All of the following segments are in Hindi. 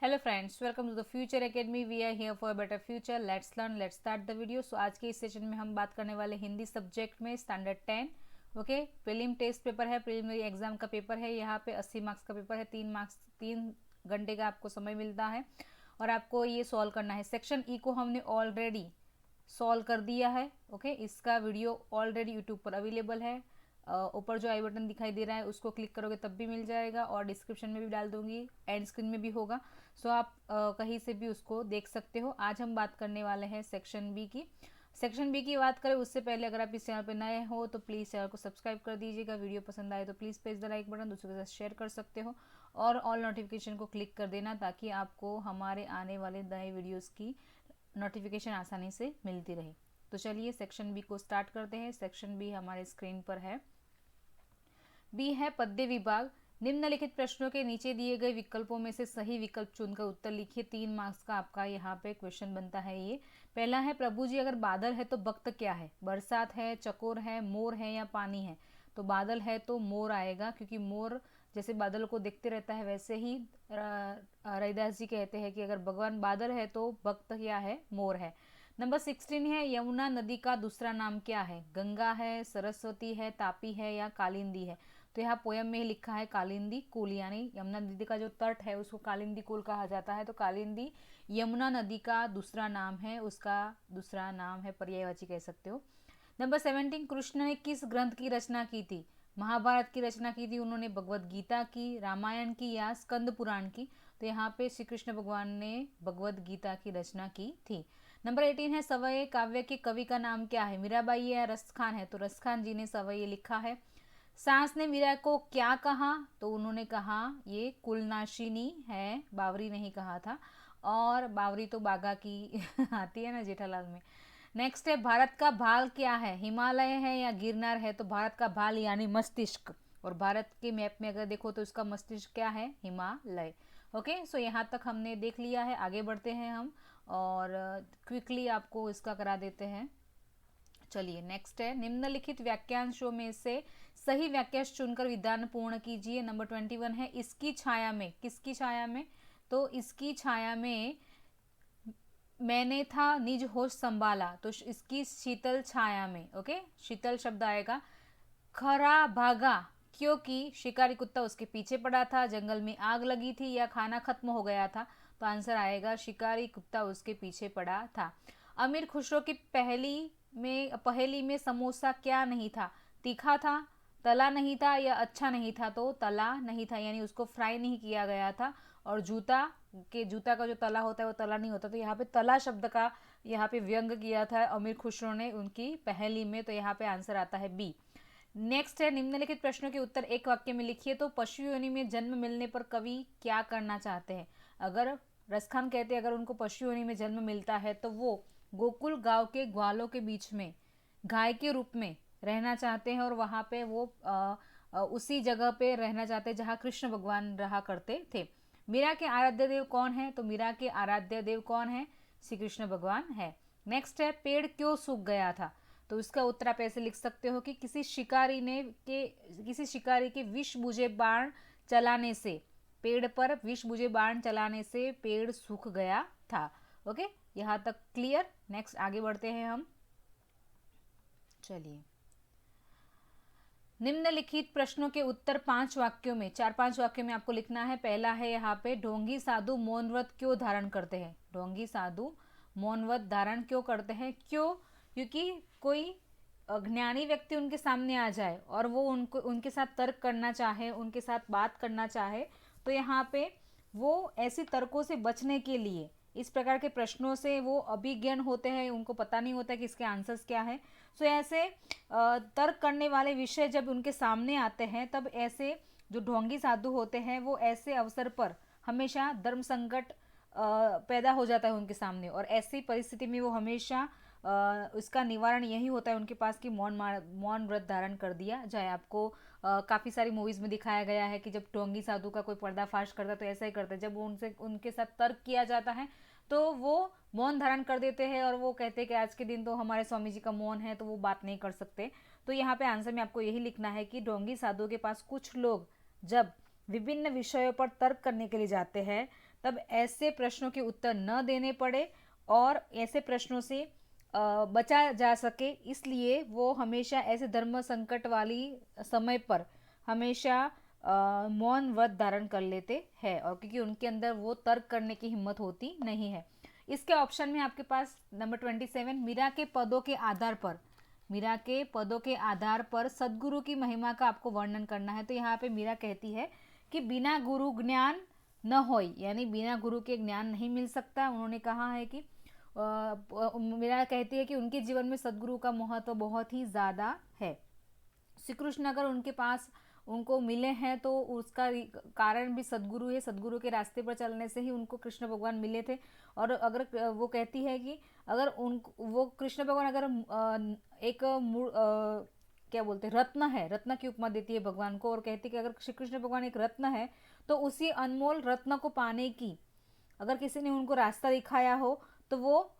Hello friends, welcome to the Future Academy. We are here for better future. Let's learn, let's start the video. So आज के इस सेशन में हम बात करने वाले हिंदी सब्जेक्ट में standard 10। Okay, prelim test paper है, प्रीलिमिनरी एग्जाम का पेपर है। यहाँ पे 80 मार्क्स का पेपर है। 3 घंटे का आपको समय मिलता है और आपको ये सॉल्व करना है। सेक्शन ई को हमने ऑलरेडी सॉल्व कर दिया है। ओके, इसका वीडियो ऑलरेडी यूट्यूब पर अवेलेबल है। ऊपर जो आई बटन दिखाई दे रहा है उसको क्लिक करोगे तब भी मिल जाएगा और डिस्क्रिप्शन में भी डाल दूंगी, एंड स्क्रीन में भी होगा। सो आप कहीं से भी उसको देख सकते हो। आज हम बात करने वाले हैं सेक्शन बी की। सेक्शन बी की बात करें उससे पहले अगर आप इस चैनल पर नए हो तो प्लीज़ चैनल को सब्सक्राइब कर दीजिएगा। वीडियो पसंद आए तो please press the like button, दूसरों के साथ शेयर कर सकते हो और ऑल नोटिफिकेशन को क्लिक कर देना ताकि आपको हमारे आने वाले नए वीडियोज़ की नोटिफिकेशन आसानी से मिलती रहे। तो चलिए सेक्शन बी को स्टार्ट करते हैं। सेक्शन बी हमारे स्क्रीन पर है। बी है पद्य विभाग। निम्नलिखित प्रश्नों के नीचे दिए गए विकल्पों में से सही विकल्प चुनकर उत्तर लिखिए। 3 मार्क्स का आपका यहाँ पे क्वेश्चन बनता है। ये पहला है, प्रभु जी अगर बादल है तो वक्त क्या है? बरसात है, चकोर है, मोर है या पानी है? तो बादल है तो मोर आएगा, क्योंकि मोर जैसे बादल को देखते रहता है वैसे ही रविदास जी कहते हैं कि अगर भगवान बादल है तो वक्त क्या है? मोर है। नंबर 16 है, यमुना नदी का दूसरा नाम क्या है? गंगा है, सरस्वती है, तापी है या कालिंदी है? तो यहाँ पोयम में ही लिखा है कालिंदी कुल, यानी यमुना नदी का जो तट है उसको कालिंदी कुल कहा जाता है। तो कालिंदी यमुना नदी का दूसरा नाम है, उसका दूसरा नाम है, पर्यायवाची कह सकते हो। नंबर 17, कृष्ण ने किस ग्रंथ की रचना की थी? महाभारत की रचना की थी उन्होंने, भगवत गीता की, रामायण की या स्कंद पुराण की? तो यहाँ पे श्री कृष्ण भगवान ने भगवत गीता की रचना की थी। नंबर 18 है, सवये काव्य के कवि का नाम क्या है? मीराबाई या रसखान है? तो रसखान जी ने सवये लिखा है। सास ने मीरा को क्या कहा? तो उन्होंने कहा ये कुलनाशिनी है, बावरी नहीं कहा था। और बावरी तो बागा की आती है ना जेठालाल में। नेक्स्ट है, भारत का भाल क्या है? हिमालय है या गिरनार है? तो भारत का भाल यानी मस्तिष्क, और भारत के मैप में अगर देखो तो इसका मस्तिष्क क्या है? हिमालय। ओके, सो यहाँ तक हमने देख लिया है। आगे बढ़ते हैं हम और क्विकली आपको इसका करा देते हैं। चलिए नेक्स्ट है, निम्नलिखित वाक्यांशों में से सही वाक्यांश चुनकर विधान पूर्ण कीजिए। नंबर 21 है, इसकी छाया में, किसकी छाया में? तो इसकी छाया में मैंने था निज होश संभाला, तो इसकी शीतल छाया में। ओके, शीतल शब्द आएगा। खरा भागा क्योंकि शिकारी कुत्ता उसके पीछे पड़ा था, जंगल में आग लगी थी या खाना खत्म हो गया था? तो आंसर आएगा शिकारी कुत्ता उसके पीछे पड़ा था। अमीर खुसरो की पहेली में समोसा क्या नहीं था? तीखा था, तला नहीं था या अच्छा नहीं था? तो तला नहीं था, यानी उसको फ्राई नहीं किया गया था। और जूता का जो तला होता है वो तला नहीं होता। तो यहाँ पे तला शब्द का यहाँ पे व्यंग किया था अमीर खुसरो ने उनकी पहेली में। तो यहाँ पे आंसर आता है बी। नेक्स्ट है, निम्नलिखित प्रश्नों के उत्तर एक वाक्य में लिखिए। तो पशु योनि में जन्म मिलने पर कवि क्या करना चाहते हैं? अगर रसखान कहते हैं अगर उनको पशु योनि में जन्म मिलता है तो वो गोकुल गांव के ग्वालों के बीच में गाय के रूप में रहना चाहते हैं और वहाँ पे वो उसी जगह पे रहना चाहते हैं जहाँ कृष्ण भगवान रहा करते थे। मीरा के आराध्य देव कौन है? तो मीरा के आराध्य देव कौन है? श्री कृष्ण भगवान है। नेक्स्ट है, पेड़ क्यों सूख गया था? तो इसका उत्तर आप ऐसे लिख सकते हो कि किसी शिकारी के विष बुझे बाण चलाने से, पेड़ पर विष बुझे बाण चलाने से पेड़ सूख गया था। ओके, यहाँ तक क्लियर। नेक्स्ट आगे बढ़ते हैं हम। चलिए, निम्नलिखित प्रश्नों के उत्तर 5 वाक्यों में, 4-5 वाक्यों में आपको लिखना है। पहला है यहाँ पे, ढोंगी साधु मौन व्रत क्यों धारण करते हैं? ढोंगी साधु मौन व्रत धारण क्यों करते हैं? क्यों? क्योंकि कोई ज्ञानी व्यक्ति उनके सामने आ जाए और वो उनके साथ तर्क करना चाहे, उनके साथ बात करना चाहे, तो यहाँ पे वो ऐसी तर्कों से बचने के लिए, इस प्रकार के प्रश्नों से वो अभिज्ञान होते हैं, उनको पता नहीं होता कि इसके आंसर्स क्या है। सो ऐसे तर्क करने वाले विषय जब उनके सामने आते हैं तब ऐसे जो ढोंगी साधु होते हैं वो ऐसे अवसर पर हमेशा धर्म संकट पैदा हो जाता है उनके सामने, और ऐसी परिस्थिति में वो हमेशा उसका निवारण यही होता है उनके पास कि मौन व्रत धारण कर दिया जाए। आपको काफ़ी सारी मूवीज़ में दिखाया गया है कि जब ढोंगी साधु का कोई पर्दाफाश करता है तो ऐसा ही करता है। जब उनसे उनके साथ तर्क किया जाता है तो वो मौन धारण कर देते हैं और वो कहते हैं कि आज के दिन तो हमारे स्वामी जी का मौन है तो वो बात नहीं कर सकते। तो यहाँ पे आंसर में आपको यही लिखना है कि ढोंगी साधु के पास कुछ लोग जब विभिन्न विषयों पर तर्क करने के लिए जाते हैं तब ऐसे प्रश्नों के उत्तर न देने पड़े और ऐसे प्रश्नों से बचा जा सके, इसलिए वो हमेशा ऐसे धर्म संकट वाली समय पर हमेशा मौन व्रत धारण कर लेते हैं, और क्योंकि उनके अंदर वो तर्क करने की हिम्मत होती नहीं है। इसके ऑप्शन में आपके पास नंबर 27, मीरा के पदों के आधार पर, मीरा के पदों के आधार पर सदगुरु की महिमा का आपको वर्णन करना है। तो यहाँ पे मीरा कहती है कि बिना गुरु ज्ञान न होई, यानी बिना गुरु के ज्ञान नहीं मिल सकता। उन्होंने कहा है कि मीरा कहती है कि उनके जीवन में सदगुरु का महत्व बहुत ही ज़्यादा है। श्री कृष्ण अगर उनके पास उनको मिले हैं तो उसका कारण भी सदगुरु है, सदगुरु के रास्ते पर चलने से ही उनको कृष्ण भगवान मिले थे। और अगर वो कहती है कि अगर उन वो कृष्ण भगवान अगर एक क्या बोलते हैं, रत्न है, रत्न की उपमा देती है भगवान को, और कहती है कि अगर श्री कृष्ण भगवान एक रत्न है तो उसी अनमोल रत्न को पाने की अगर किसी ने उनको रास्ता दिखाया हो तो वो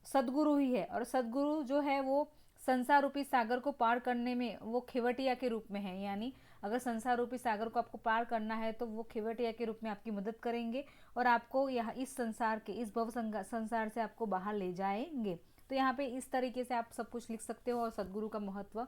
सदगुरु ही है। और सदगुरु जो है वो संसार रूपी सागर को पार करने में वो खेवटिया के रूप में है, यानी अगर संसार रूपी सागर को आपको पार करना है तो वो खेवटिया के रूप में आपकी मदद करेंगे और आपको यहाँ इस संसार के इस भव संसार से आपको बाहर ले जाएंगे। तो यहाँ पे इस तरीके से आप सब कुछ लिख सकते हो और सदगुरु का महत्व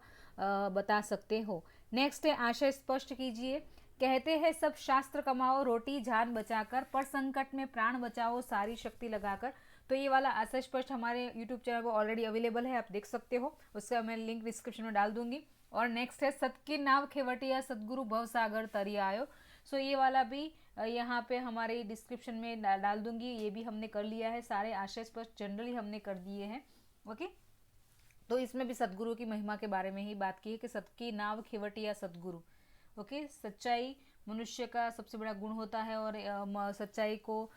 बता सकते हो। नेक्स्ट है आशय स्पष्ट कीजिए। कहते हैं सब शास्त्र कमाओ रोटी जान बचाकर, पर संकट में प्राण बचाओ सारी शक्ति लगाकर। तो ये वाला आशय स्पष्ट हमारे यूट्यूब चैनल पर ऑलरेडी अवेलेबल है, आप देख सकते हो, उसका मैं लिंक डिस्क्रिप्शन में डाल दूंगी। और नेक्स्ट है सत की नाव खेवटिया सदगुरु भव सागर तरी आयो। सो ये वाला भी यहाँ पे हमारे डिस्क्रिप्शन में डाल दूंगी, ये भी हमने कर लिया है, सारे आशय स्पष्ट जनरली हमने कर दिए हैं। ओके, तो इसमें भी सदगुरु की महिमा के बारे में ही बात की है कि सत की नाव खेवटिया सदगुरु। ओके, सच्चाई मनुष्य का सबसे बड़ा गुण होता है और सच्चाई को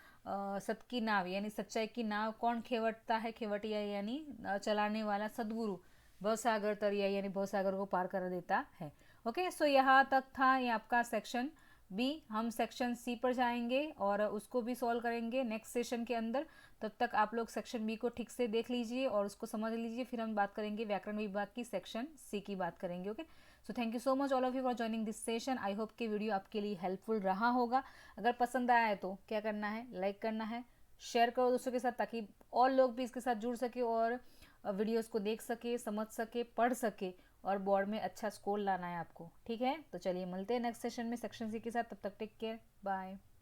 सत की नाव यानी सच्चाई की नाव कौन खेवटता है, खेवटिया यानी चलाने वाला सदगुरु भवसागर तरिया यानी भवसागर को पार कर देता है। ओके, सो यहाँ तक था ये आपका सेक्शन बी। हम सेक्शन सी पर जाएंगे और उसको भी सॉल्व करेंगे नेक्स्ट सेशन के अंदर। तब तक आप लोग सेक्शन बी को ठीक से देख लीजिए और उसको समझ लीजिए, फिर हम बात करेंगे व्याकरण विभाग की सेक्शन सी की बात करेंगे। Okay, so thank you so much all of you for joining this session. I hope कि वीडियो आपके लिए हेल्पफुल रहा होगा। अगर पसंद आया है तो क्या करना है, लाइक करना है, शेयर करो दोस्तों के साथ ताकि और लोग भी इसके साथ जुड़ सके और वीडियोस को देख सके, समझ सके, पढ़ सके और बोर्ड में अच्छा स्कोर लाना है आपको। ठीक है, तो चलिए मिलते हैं नेक्स्ट सेशन में सेक्शन सी के साथ। तब तक टेक केयर, बाय।